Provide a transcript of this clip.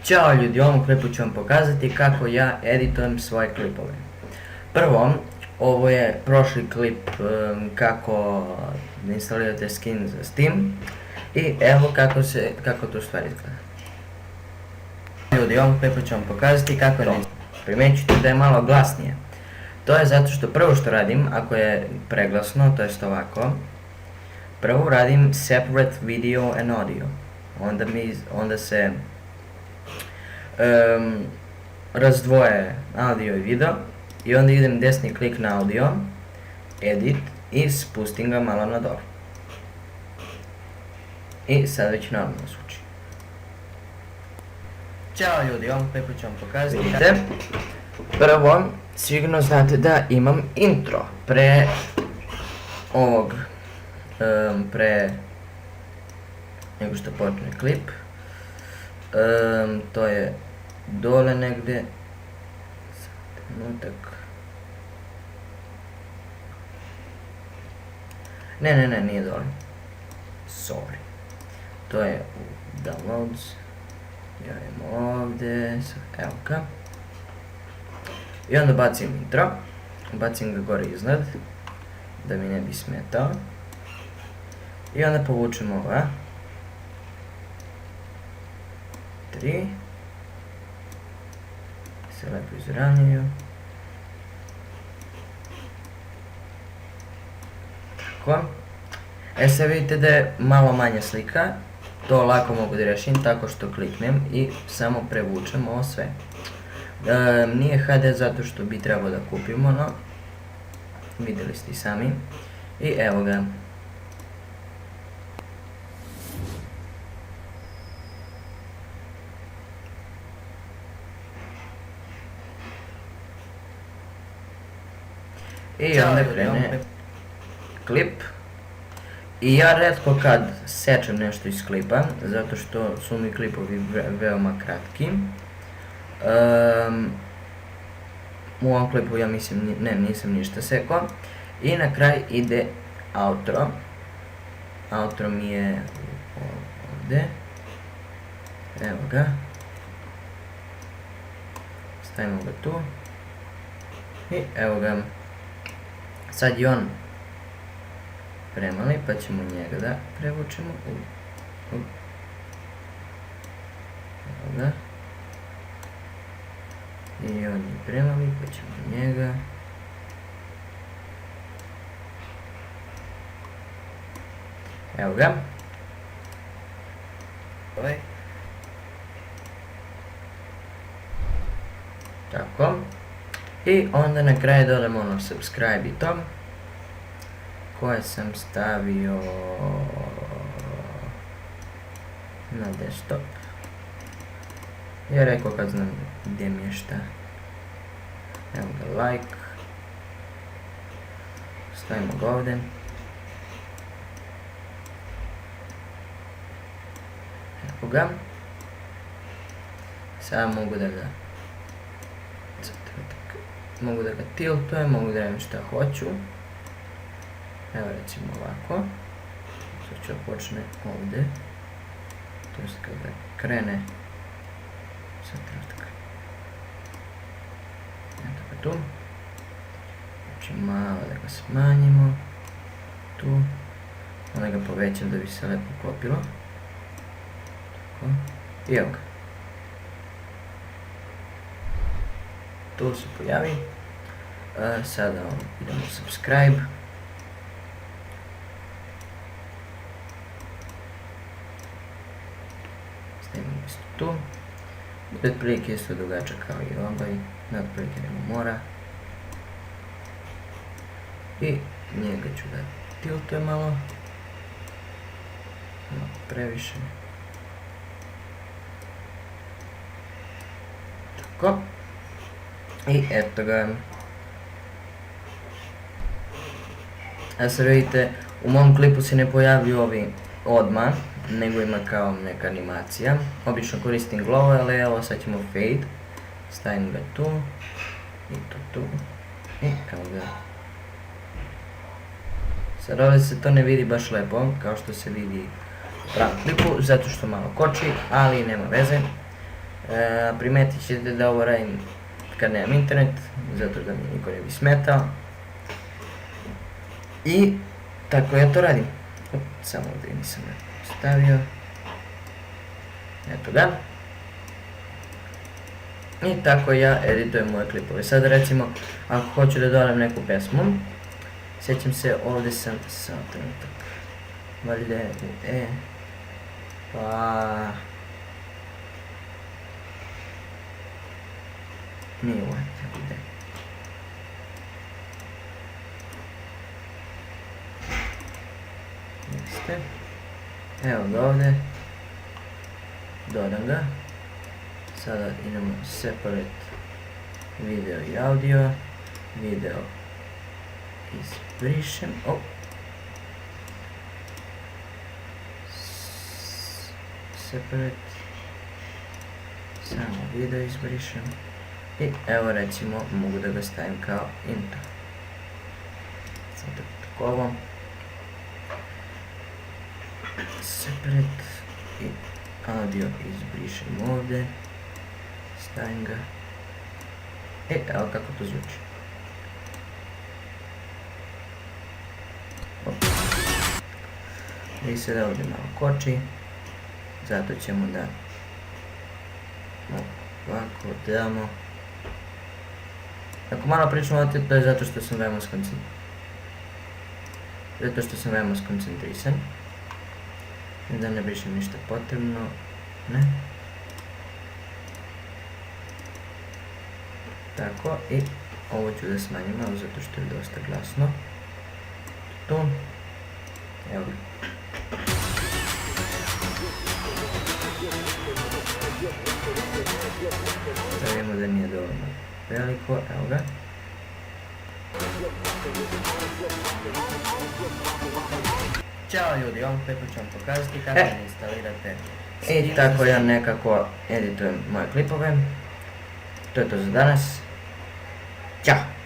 Ćao ljudi, u ovom klipu ću vam pokazati kako ja editujem svoje klipove. Prvo, ovo je prošli klip kako instalirate skin za Steam i evo kako to stvari izgleda. Ljudi, u ovom klipu ću vam pokazati kako je primećujete da je malo glasnije. To je zato što prvo što radim, ako je preglasno, to jest ovako, prvo radim separate video and audio. Onda se razdvoje audio i video i onda idem desni klik na audio, edit i spustim ga malo na dole. I sad već normalno zvuči. Ćao ljudi, ovom klipu ću vam pokazati. Prvo, sigurno znate da imam intro pre ovog, pre nego što počne klip. To je dole negdje, trenutak, ne, nije dole, sorry, to je u downloads, javimo ovdje, evo ga, i onda bacim intro, bacim ga gore iznad, da mi ne bi smetao, i onda povučemo ova, 3, se lepo izravnjaju, tako, sad vidite da je malo manja slika, to lako mogu da rešim tako što kliknem i samo prevučem ovo sve. Nije HD zato što bi trebao da kupimo, no vidjeli ste i sami i evo ga. I onda krene klip. I ja retko kad sečem nešto iz klipa, zato što su mi klipovi veoma kratki. U ovom klipu ja mislim, nisam ništa sekao. I na kraj ide outro. Outro mi je ovdje. Evo ga. Stavimo ga tu. I evo ga. Sad je on premali, pa ćemo njega da prevučemo. Evo ga. I on je premali, pa ćemo njega. Evo ga. Tako. I onda na kraju dodamo ono subscribe i to koje sam stavio na desktop. Ja rekao kad znam gdje mi je šta. Evo ga like. Stavimo ga ovdje. Evo ga. Sada mogu da ga tiltujem, mogu da radim šta hoću. Evo recimo ovako. Sad ću da počne ovdje. To je kada krene. Sad trenutak. Evo ga tu. Znači malo da ga smanjimo. Tu. Onda ga povećam da bi se lepo klopilo. Tako. I evo ga. Tu se pojavi. Sada idemo subscribe. Stavimo isto tu. Otprilike isto dugačak kao i ovaj. Ne otprilike nego mora. I njega ću da tiltujem malo. Malo previše. Tako. I eto ga. A sad vidite, u mom klipu se ne pojavljuju ovi odmah, nego ima kao neka animacija. Obično koristim glow, ali evo sad ćemo fade. Stavim ga tu. I tu. I evo ga. Sad ovdje se to ne vidi baš lepo, kao što se vidi u pravom klipu, zato što malo koči, ali nema veze. Primetit ćete da ovo radim kad nemam internet, zato da mi niko ne bi smetao. I tako ja to radim. Samo ovdje nisam stavio. Eto ga. I tako ja editujem moje klipove. Sad recimo, ako hoću da dodam neku pesmu, sjećam se, ovdje sam samo trenutak. Valjda pa... nije ovo, tako da. Jeste. Evo ga ovdje. Dodam ga. Sada idemo separate video i audio. Video izbrišem. Separate. Samo video izbrišem. I evo recimo mogu da ga stavim kao intro. Sada tako ovo. Separate i audio izbrišem ovdje. Stavim ga. Evo kako to zvuči. I sada ovdje malo koči. Zato ćemo da ovako damo. Ako malo pričamo o to je zato što sam veoma skoncentrisan. I da ne brišem ništa potrebno. Ne. Tako, i ovo ću da smanjim malo zato što je dosta glasno. Tu. Evo ga. Da vidimo da nije dovoljno veliko, evo ga. Ćao ljudi, ovom klipu ću vam pokazati kako da instalirate. I tako ja nekako editujem moje klipove. To je to za danas. Ćao!